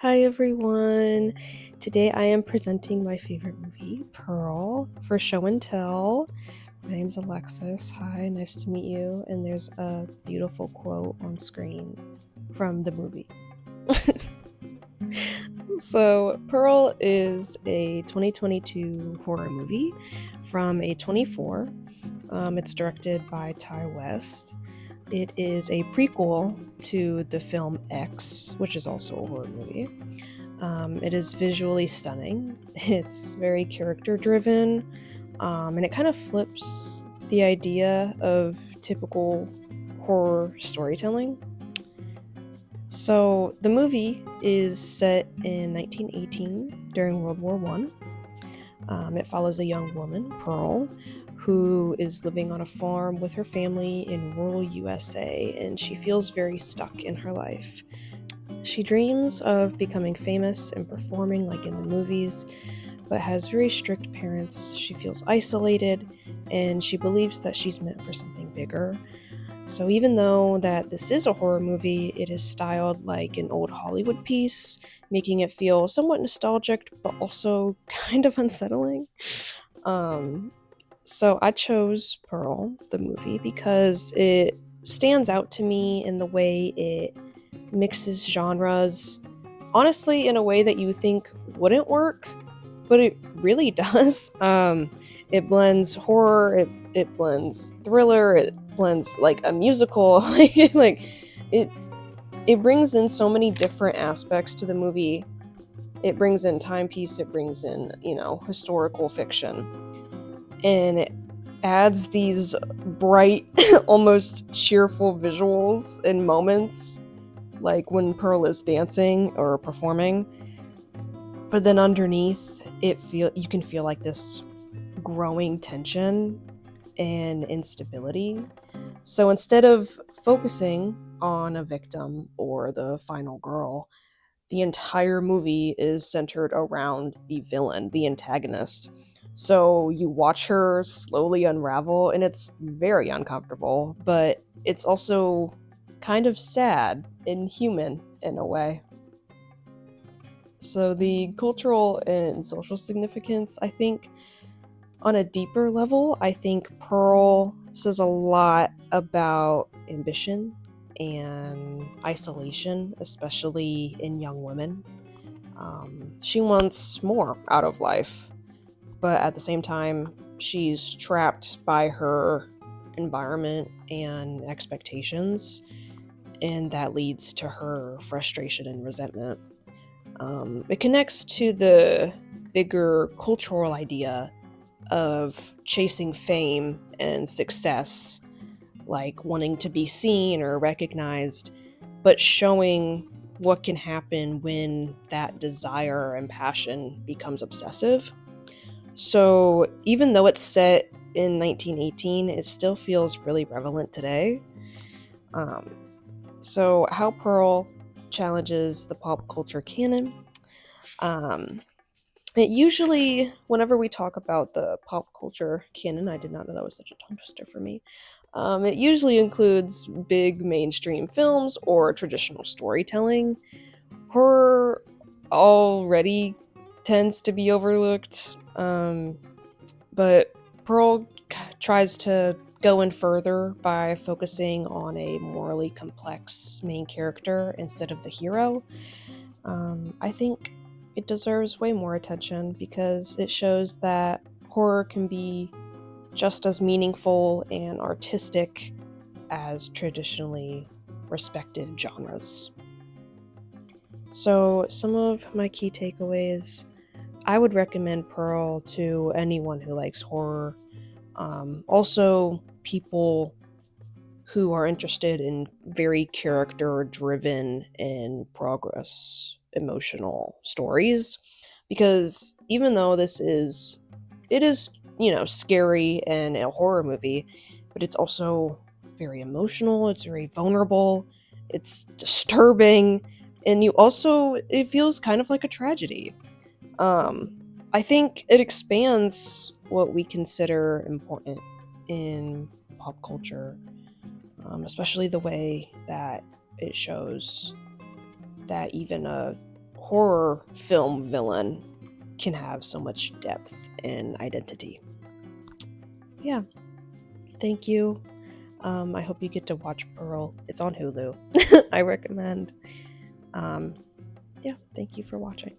Hi everyone! Today I am presenting my favorite movie, Pearl, for show and tell. My name's Alexis. Hi, nice to meet you. And there's a beautiful quote on screen from the movie. So, Pearl is a 2022 horror movie from A24. It's directed by Ty West. It is a prequel to the film X, which is also a horror movie. It is visually stunning. It's very character driven, and it kind of flips the idea of typical horror storytelling. So the movie is set in 1918 during World War I. It follows a young woman, Pearl, who is living on a farm with her family in rural USA, and she feels very stuck in her life. She dreams of becoming famous and performing like in the movies, but has very strict parents. She feels isolated, and she believes that she's meant for something bigger. So even though that this is a horror movie, it is styled like an old Hollywood piece, making it feel somewhat nostalgic, but also kind of unsettling. So I chose Pearl, the movie, because it stands out to me in the way it mixes genres, honestly, in a way that you think wouldn't work, but it really does. It blends horror, it blends thriller, it blends like a musical, like it it brings in so many different aspects to the movie. It brings in timepiece, it brings in, historical fiction, and it adds these bright, almost cheerful visuals and moments, like when Pearl is dancing or performing. But then underneath, you can feel like this growing tension and instability. So instead of focusing on a victim or the final girl, the entire movie is centered around the villain, the antagonist. So you watch her slowly unravel, and it's very uncomfortable, but it's also kind of sad and human in a way. So the cultural and social significance, I think, on a deeper level, I think Pearl says a lot about ambition and isolation, especially in young women. She wants more out of life, but at the same time, she's trapped by her environment and expectations, and that leads to her frustration and resentment. It connects to the bigger cultural idea of chasing fame and success, like wanting to be seen or recognized, but showing what can happen when that desire and passion becomes obsessive. So even though it's set in 1918, it still feels really relevant today. Um, so how Pearl challenges the pop culture canon. Um, It usually, whenever we talk about the pop culture canon, I did not know that was such a tongue twister for me. It usually includes big mainstream films or traditional storytelling. Horror already tends to be overlooked, but Pearl tries to go in further by focusing on a morally complex main character instead of the hero. I think it deserves way more attention because it shows that horror can be just as meaningful and artistic as traditionally respected genres. So, some of my key takeaways, I would recommend Pearl to anyone who likes horror. Also, people who are interested in very character driven and progress emotional stories, because even though it is scary and a horror movie, but it's also very emotional, it's very vulnerable, it's disturbing, and it feels kind of like a tragedy. I think it expands what we consider important in pop culture, especially the way that it shows that even a horror film villain can have so much depth and identity. Yeah, thank you. I hope you get to watch Pearl. It's on Hulu. I recommend. Yeah, thank you for watching.